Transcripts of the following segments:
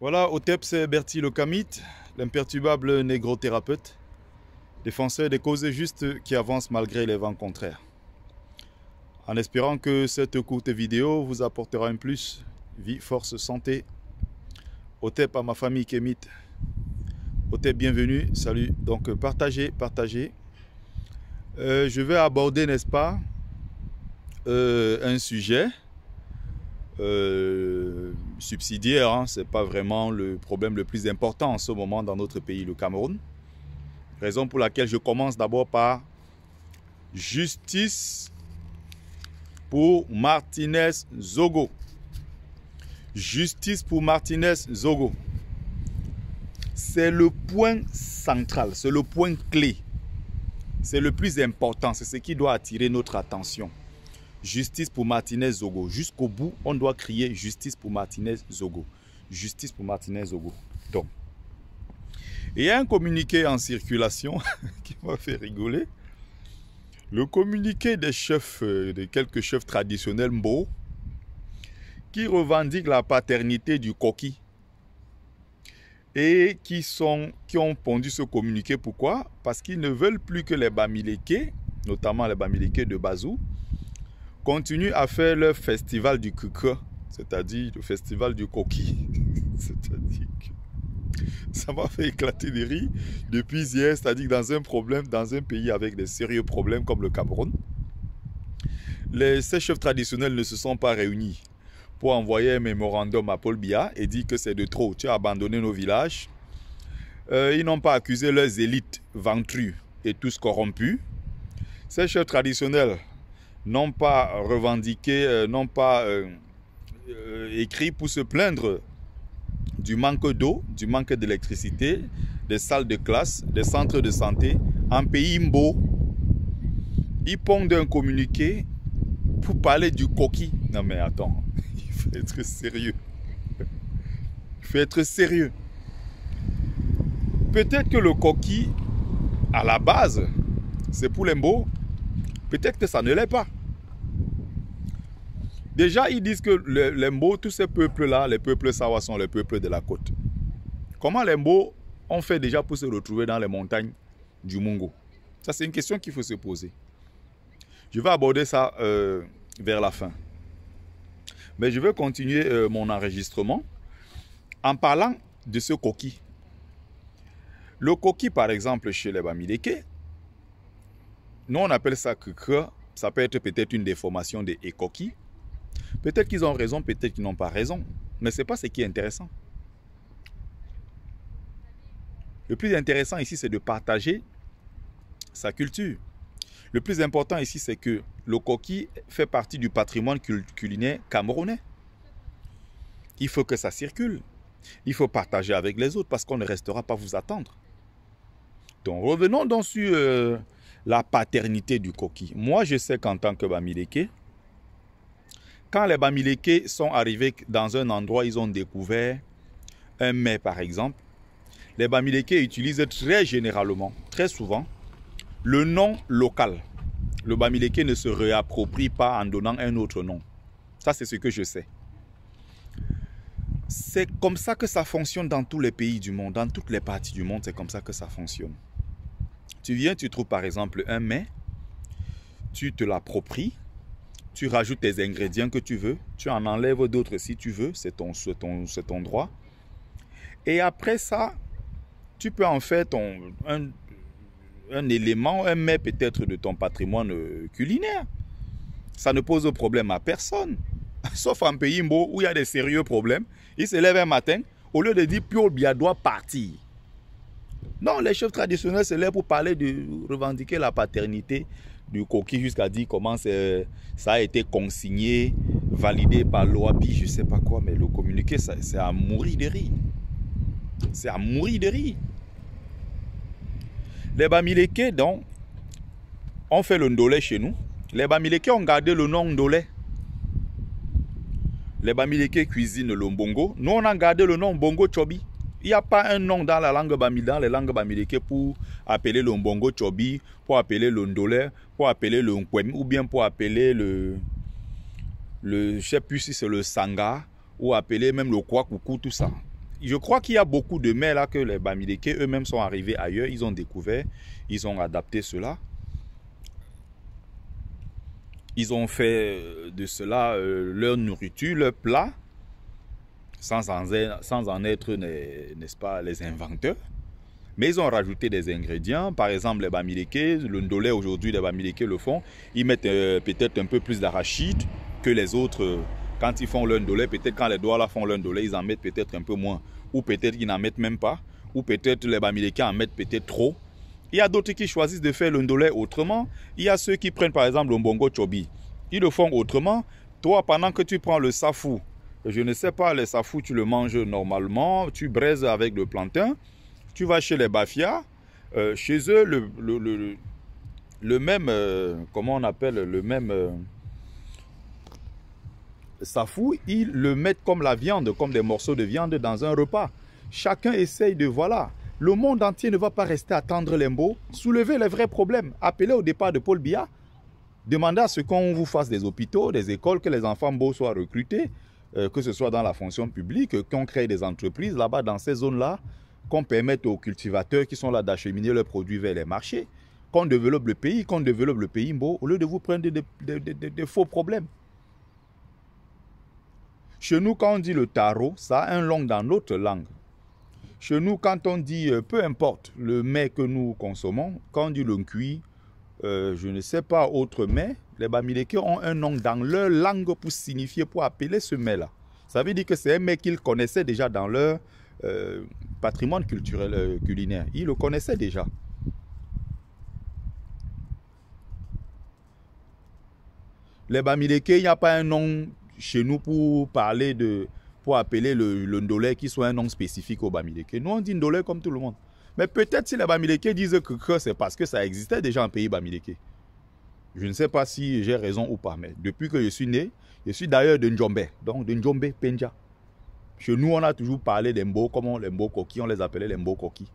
Voilà, Otep, c'est Bertie le Kamit, l'imperturbable négro-thérapeute, défenseur des causes justes qui avancent malgré les vents contraires. En espérant que cette courte vidéo vous apportera un plus, vie, force, santé. Otep à ma famille Kémit. Otep, bienvenue, salut. Donc partagez. Je vais aborder, n'est-ce pas, un sujet subsidiaire, hein. Ce n'est pas vraiment le problème le plus important en ce moment dans notre pays, le Cameroun. Raison pour laquelle je commence d'abord par justice pour Martinez Zogo. Justice pour Martinez Zogo. C'est le point central, c'est le point clé. C'est le plus important, c'est ce qui doit attirer notre attention. Justice pour Martinez Zogo. Jusqu'au bout, on doit crier justice pour Martinez Zogo. Justice pour Martinez Zogo. Donc, il y a un communiqué en circulation qui m'a fait rigoler. Le communiqué des chefs, de quelques chefs traditionnels Mbo, qui revendiquent la paternité du Koki. Et qui ont pondu ce communiqué. Pourquoi? Parce qu'ils ne veulent plus que les Bamileke, notamment les Bamileke de Bazou, continuent à faire leur festival du Kukra, c'est-à-dire le festival du Koki. C'est-à-dire que ça m'a fait éclater de rire depuis hier, c'est-à-dire que dans un pays avec des sérieux problèmes comme le Cameroun, ces chefs traditionnels ne se sont pas réunis pour envoyer un mémorandum à Paul Biya et dire que c'est de trop, tu as abandonné nos villages. Ils n'ont pas accusé leurs élites ventrues et tous corrompus. Ces chefs traditionnels n'ont pas revendiqué, n'ont pas écrit pour se plaindre du manque d'eau, du manque d'électricité, des salles de classe, des centres de santé en pays Mbo. Ils pondent un communiqué pour parler du Koki. Non mais attends, il faut être sérieux. Il faut être sérieux. Peut-être que le Koki, à la base, c'est pour les Mbo. Peut-être que ça ne l'est pas. Déjà, ils disent que les Mbo, tous ces peuples-là, les peuples Sawa sont les peuples de la côte. Comment les Mbo ont fait déjà pour se retrouver dans les montagnes du Mungo? Ça, c'est une question qu'il faut se poser. Je vais aborder ça vers la fin. Mais je vais continuer mon enregistrement en parlant de ce Koki. Le Koki, par exemple, chez les Bamileke, nous on appelle ça Kukra. Ça peut être peut-être une déformation des Ekoki. Peut-être qu'ils ont raison, peut-être qu'ils n'ont pas raison. Mais ce n'est pas ce qui est intéressant. Le plus intéressant ici, c'est de partager sa culture. Le plus important ici, c'est que le Koki fait partie du patrimoine culinaire camerounais. Il faut que ça circule. Il faut partager avec les autres parce qu'on ne restera pas vous attendre. Donc, revenons donc sur la paternité du Koki. Moi, je sais qu'en tant que Bamileke, quand les Bamileke sont arrivés dans un endroit, ils ont découvert un mets, par exemple. Les Bamileke utilisent très généralement, très souvent, le nom local. Le Bamileke ne se réapproprie pas en donnant un autre nom. Ça, c'est ce que je sais. C'est comme ça que ça fonctionne dans tous les pays du monde, dans toutes les parties du monde, c'est comme ça que ça fonctionne. Tu viens, tu trouves par exemple un mets, tu te l'appropries, tu rajoutes tes ingrédients que tu veux, tu en enlèves d'autres si tu veux, c'est ton droit. Et après ça, tu peux en faire un élément, un mets peut-être de ton patrimoine culinaire. Ça ne pose problème à personne. Sauf en pays Mbo où il y a des sérieux problèmes. Ils se lèvent un matin, au lieu de dire Pio Biya doit partir. Non, les chefs traditionnels se lèvent pour parler de revendiquer la paternité du Koki jusqu'à dire comment ça a été consigné, validé par l'OAPI, je ne sais pas quoi, mais le communiqué, c'est à mourir de rire. C'est à mourir de rire. Les Bamileke, donc, ont fait le Ndolé chez nous. Les Bamileke ont gardé le nom Ndolé. Les Bamileke cuisinent le Mbongo. Nous, on a gardé le nom Mbongo Chobi. Il n'y a pas un nom dans les langues Bamileke pour appeler le Mbongo Chobi, pour appeler le Ndolé, pour appeler le Nkwem, ou bien pour appeler le je ne sais plus si c'est le Sanga, ou appeler même le Kwakoukou, tout ça. je crois qu'il y a beaucoup de mets là que les Bamileke eux-mêmes sont arrivés ailleurs, ils ont découvert, ils ont adapté cela. Ils ont fait de cela leur nourriture, leur plat, sans en être, n'est-ce pas, les inventeurs. Mais ils ont rajouté des ingrédients. Par exemple, les Bamileke, le ndolé aujourd'hui, les Bamileke le font. Ils mettent peut-être un peu plus d'arachide que les autres. Quand ils font leur ndolé, peut-être quand les Douala font leur ndolé, ils en mettent peut-être un peu moins. Ou peut-être qu'ils n'en mettent même pas. Ou peut-être les Bamileke en mettent peut-être trop. Il y a d'autres qui choisissent de faire le ndolé autrement. Il y a ceux qui prennent par exemple le mbongo chobi. Ils le font autrement. Toi, pendant que tu prends le safou, je ne sais pas, le safou, tu le manges normalement. Tu braises avec le plantain. Tu vas chez les Bafia, chez eux, le même, comment on appelle, le même safou, ils le mettent comme la viande, comme des morceaux de viande dans un repas. Chacun essaye de, voilà. Le monde entier ne va pas rester à attendre l'embo. Soulevez les vrais problèmes. Appelez au départ de Paul Biya. Demandez à ce qu'on vous fasse des hôpitaux, des écoles, que les enfants beaux soient recrutés, que ce soit dans la fonction publique, qu'on crée des entreprises là-bas, dans ces zones-là, qu'on permette aux cultivateurs qui sont là d'acheminer leurs produits vers les marchés, qu'on développe le pays, beau, au lieu de vous prendre des faux problèmes. Chez nous, quand on dit le taro, ça a un nom dans notre langue. Chez nous, quand on dit, peu importe le mets que nous consommons, quand on dit le cuit, je ne sais pas autre mets, les Bamileke ont un nom dans leur langue pour signifier, pour appeler ce mets-là. Ça veut dire que c'est un mets qu'ils connaissaient déjà dans leur patrimoine culturel culinaire. Ils le connaissaient déjà. Les Bamileke, il n'y a pas un nom chez nous pour parler de, pour appeler le ndolé qui soit un nom spécifique au Bamileke. Nous on dit ndolé comme tout le monde. Mais peut-être si les Bamileke disent que c'est parce que ça existait déjà en pays Bamileke. Je ne sais pas si j'ai raison ou pas, mais depuis que je suis né, je suis d'ailleurs de Ndjombe, donc de Ndjombe Penja. Chez nous, on a toujours parlé d'Embo, comme les Mbo Koki, on les appelait les Mbo Koki.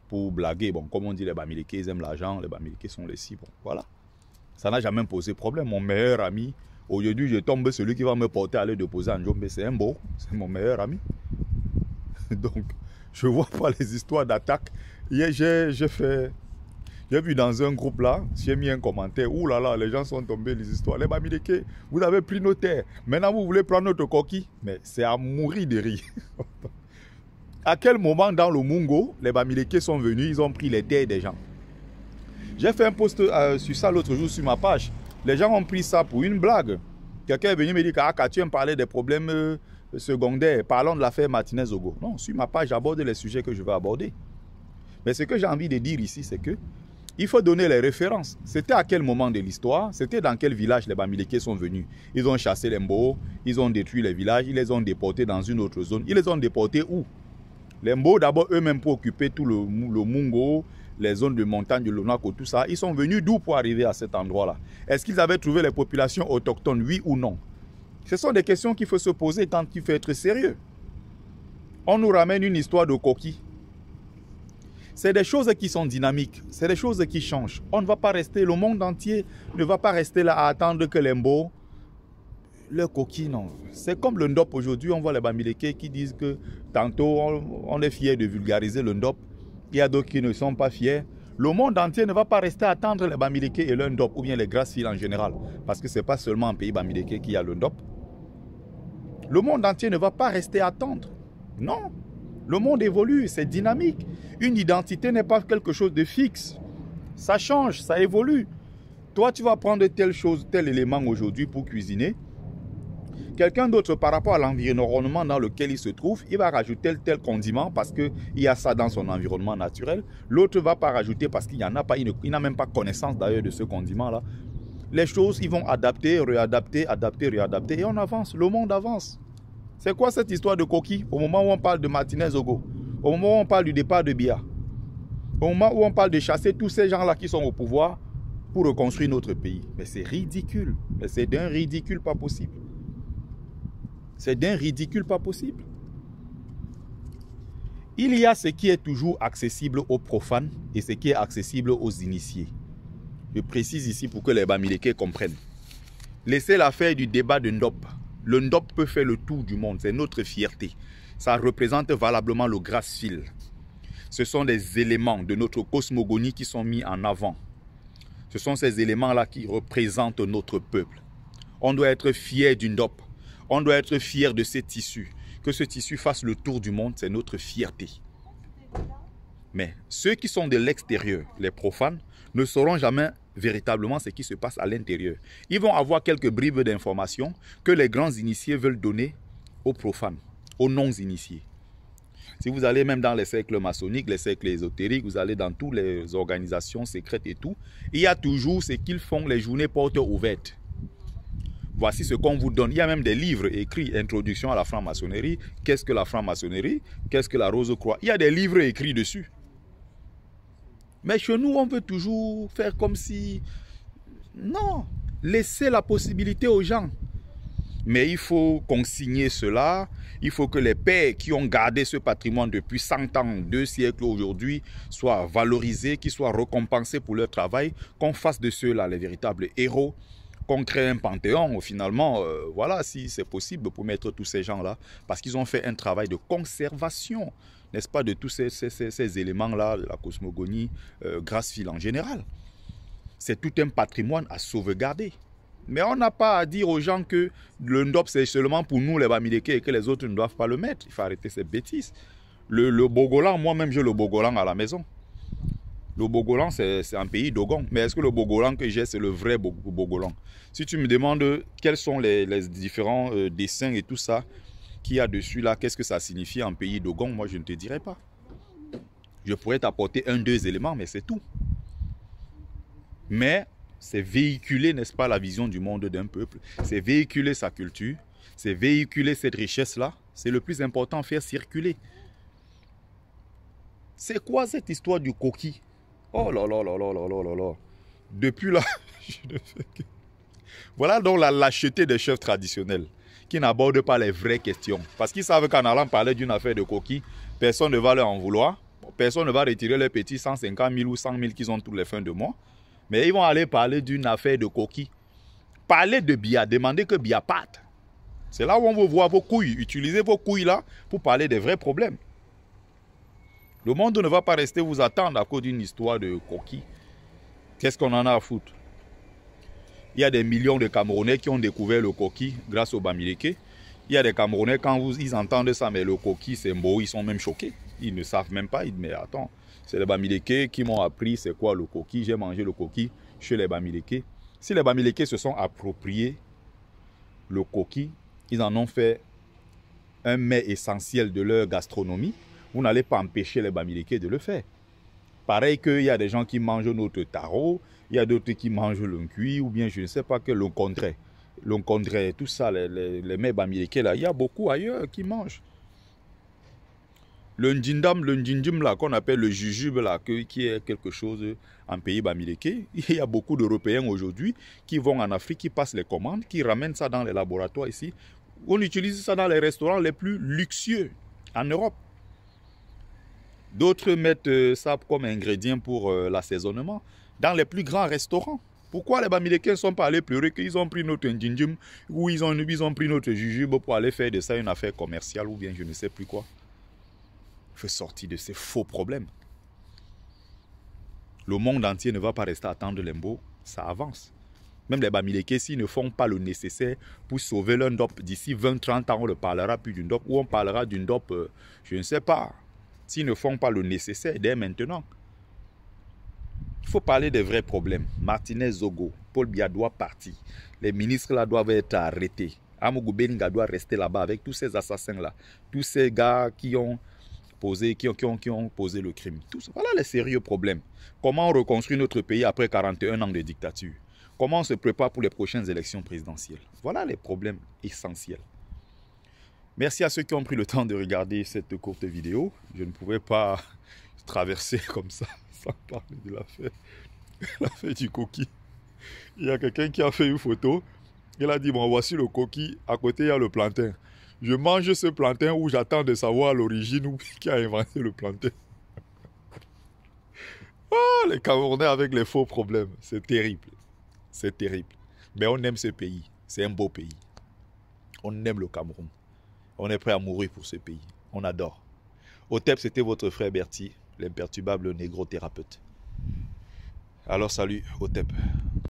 Pour blaguer, bon, comme on dit, les Bamileke, ils aiment l'argent, les Bamileke sont les si, bon, voilà. Ça n'a jamais posé problème. Mon meilleur ami, aujourd'hui, je tombe, celui qui va me porter à aller déposer en Ndjombe, c'est Mbo, c'est mon meilleur ami. Donc, je ne vois pas les histoires d'attaque. Hier, j'ai vu dans un groupe là, j'ai mis un commentaire, ouh là là, les gens sont tombés les histoires. Les Bamileke, vous avez pris nos terres, maintenant vous voulez prendre notre coquille. Mais c'est à mourir de rire. À quel moment dans le Mungo, les Bamileke sont venus, ils ont pris les terres des gens? J'ai fait un post sur ça l'autre jour sur ma page. Les gens ont pris ça pour une blague. Quelqu'un est venu me dire que tu aimes parler des problèmes secondaires, parlons de l'affaire Martinez-Ogo. Non, sur ma page, j'aborde les sujets que je veux aborder. Mais ce que j'ai envie de dire ici, c'est que il faut donner les références. C'était à quel moment de l'histoire? C'était dans quel village les Bamileke sont venus? Ils ont chassé les Mbo, ils ont détruit les villages, ils les ont déportés dans une autre zone. Ils les ont déportés où? Les Mbo, d'abord, eux-mêmes pour occuper tout le Mungo, les zones de montagne, de Lonako, tout ça. Ils sont venus d'où pour arriver à cet endroit-là? Est-ce qu'ils avaient trouvé les populations autochtones, oui ou non? Ce sont des questions qu'il faut se poser quand il faut être sérieux. On nous ramène une histoire de coquille. C'est des choses qui sont dynamiques, c'est des choses qui changent. On ne va pas rester, le monde entier ne va pas rester là à attendre que les Mbo, le coquille, non. C'est comme le Ndop aujourd'hui, on voit les Bamileke qui disent que tantôt on est fier de vulgariser le Ndop. Il y a d'autres qui ne sont pas fiers. Le monde entier ne va pas rester à attendre les Bamileke et le Ndop, ou bien les Grasses-Îles en général. Parce que ce n'est pas seulement en pays Bamileke qu'il y a le Ndop. Le monde entier ne va pas rester à attendre. Non. Le monde évolue, c'est dynamique. Une identité n'est pas quelque chose de fixe. Ça change, ça évolue. Toi, tu vas prendre telle chose, tel élément aujourd'hui pour cuisiner. Quelqu'un d'autre, par rapport à l'environnement dans lequel il se trouve, il va rajouter tel condiment parce qu'il y a ça dans son environnement naturel. L'autre ne va pas rajouter parce qu'il n'y en a pas, il n'a même pas connaissance d'ailleurs de ce condiment-là. Les choses, ils vont adapter, réadapter, adapter, réadapter et on avance. Le monde avance. C'est quoi cette histoire de coquille? Au moment où on parle de Martinez-Ogo, au moment où on parle du départ de Biya, au moment où on parle de chasser tous ces gens-là qui sont au pouvoir pour reconstruire notre pays. Mais c'est ridicule. Mais c'est d'un ridicule pas possible. C'est d'un ridicule pas possible. Il y a ce qui est toujours accessible aux profanes et ce qui est accessible aux initiés. Je précise ici pour que les Bamileke comprennent. Laissez l'affaire du débat de Ndop. Le Ndop peut faire le tour du monde, c'est notre fierté. Ça représente valablement le Grassfield. Ce sont des éléments de notre cosmogonie qui sont mis en avant. Ce sont ces éléments-là qui représentent notre peuple. On doit être fier du Ndop. On doit être fier de ces tissus. Que ce tissu fasse le tour du monde, c'est notre fierté. Mais ceux qui sont de l'extérieur, les profanes, ne sauront jamais véritablement ce qui se passe à l'intérieur. Ils vont avoir quelques bribes d'informations que les grands initiés veulent donner aux profanes, aux non-initiés. Si vous allez même dans les cercles maçonniques, les cercles ésotériques, vous allez dans toutes les organisations secrètes et tout, il y a toujours ce qu'ils font, les journées portes ouvertes. Voici ce qu'on vous donne. Il y a même des livres écrits, Introduction à la franc-maçonnerie, qu'est-ce que la franc-maçonnerie, qu'est-ce que la Rose-Croix. Il y a des livres écrits dessus. Mais chez nous, on veut toujours faire comme si... Non, laissez la possibilité aux gens. Mais il faut consigner cela. Il faut que les pères qui ont gardé ce patrimoine depuis 100 ans, 2 siècles aujourd'hui, soient valorisés, qu'ils soient récompensés pour leur travail, qu'on fasse de ceux-là les véritables héros, qu'on crée un panthéon, finalement, voilà, si c'est possible, pour mettre tous ces gens-là, parce qu'ils ont fait un travail de conservation, n'est-ce pas, de tous ces éléments-là, de la cosmogonie, Grassfield en général. C'est tout un patrimoine à sauvegarder. Mais on n'a pas à dire aux gens que le Ndop, c'est seulement pour nous, les Bamileke, et que les autres ne doivent pas le mettre. Il faut arrêter ces bêtises. Le Bogolan, moi-même, j'ai le Bogolan à la maison. Le Bogolan, c'est un pays Dogon. Mais est-ce que le Bogolan que j'ai, c'est le vrai Bogolan? Si tu me demandes quels sont les différents dessins et tout ça qu'il y a dessus là, qu'est-ce que ça signifie en pays Dogon, moi, je ne te dirai pas. Je pourrais t'apporter 1-2 éléments, mais c'est tout. Mais c'est véhiculer, n'est-ce pas, la vision du monde d'un peuple. C'est véhiculer sa culture. C'est véhiculer cette richesse-là. C'est le plus important, faire circuler. C'est quoi cette histoire du coquille? Oh là là là là là là là là. Depuis là, je ne fais que... Voilà donc la lâcheté des chefs traditionnels qui n'abordent pas les vraies questions. Parce qu'ils savent qu'en allant parler d'une affaire de coquille, personne ne va leur en vouloir. Personne ne va retirer les petits 150 000 ou 100 000 qu'ils ont tous les fins de mois. Mais ils vont aller parler d'une affaire de coquille. Parler de Bia, demander que Bia parte. C'est là où on veut voir vos couilles. Utilisez vos couilles là pour parler des vrais problèmes. Le monde ne va pas rester vous attendre à cause d'une histoire de coquille. Qu'est-ce qu'on en a à foutre? Il y a des millions de Camerounais qui ont découvert le coquille grâce au Bamileke. Il y a des Camerounais, quand ils entendent ça, mais le coquille c'est beau, ils sont même choqués. Ils ne savent même pas. Ils disent, mais attends, c'est les Bamileke qui m'ont appris c'est quoi le coquille. J'ai mangé le coquille chez les Bamileke. Si les Bamileke se sont appropriés le coquille, ils en ont fait un mets essentiel de leur gastronomie, vous n'allez pas empêcher les Bamileke de le faire. Pareil qu'il y a des gens qui mangent notre taro, il y a d'autres qui mangent le cuit, ou bien je ne sais pas que l'oncondré, tout ça, les mets Bamileke là, il y a beaucoup ailleurs qui mangent. Le njindam, le njinjim là, qu'on appelle le jujube là, qui est quelque chose en pays Bamileke, il y a beaucoup d'Européens aujourd'hui qui vont en Afrique, qui passent les commandes, qui ramènent ça dans les laboratoires ici. On utilise ça dans les restaurants les plus luxueux en Europe. D'autres mettent ça comme ingrédient pour l'assaisonnement dans les plus grands restaurants. Pourquoi les Bamileke ne sont pas allés pleurer qu'ils ont pris notre njinjim ou ils ont pris notre jujube pour aller faire de ça une affaire commerciale ou bien je ne sais plus quoi? Il faut sortir de ces faux problèmes. Le monde entier ne va pas rester à attendre l'embo, ça avance. Même les Bamileke, s'ils ne font pas le nécessaire pour sauver leur Ndop, d'ici 20-30 ans, on ne parlera plus d'une Ndop ou on parlera d'une Ndop, je ne sais pas. S'ils ne font pas le nécessaire dès maintenant. Il faut parler des vrais problèmes. Martinez Zogo, Paul Biya doit partir. Les ministres là doivent être arrêtés. Amougou Benga doit rester là-bas avec tous ces assassins-là. Tous ces gars qui ont posé le crime. Voilà les sérieux problèmes. Comment on reconstruit notre pays après 41 ans de dictature? Comment on se prépare pour les prochaines élections présidentielles? Voilà les problèmes essentiels. Merci à ceux qui ont pris le temps de regarder cette courte vidéo. Je ne pouvais pas traverser comme ça sans parler de l'affaire du coquille. Il y a quelqu'un qui a fait une photo. Il a dit, bon, voici le coquille. À côté, il y a le plantain. Je mange ce plantain où j'attends de savoir l'origine ou qui a inventé le plantain. Oh, les Camerounais avec les faux problèmes. C'est terrible. C'est terrible. Mais on aime ce pays. C'est un beau pays. On aime le Cameroun. On est prêt à mourir pour ce pays. On adore. Otep, c'était votre frère Bertie, l'imperturbable négro-thérapeute. Alors salut, Otep.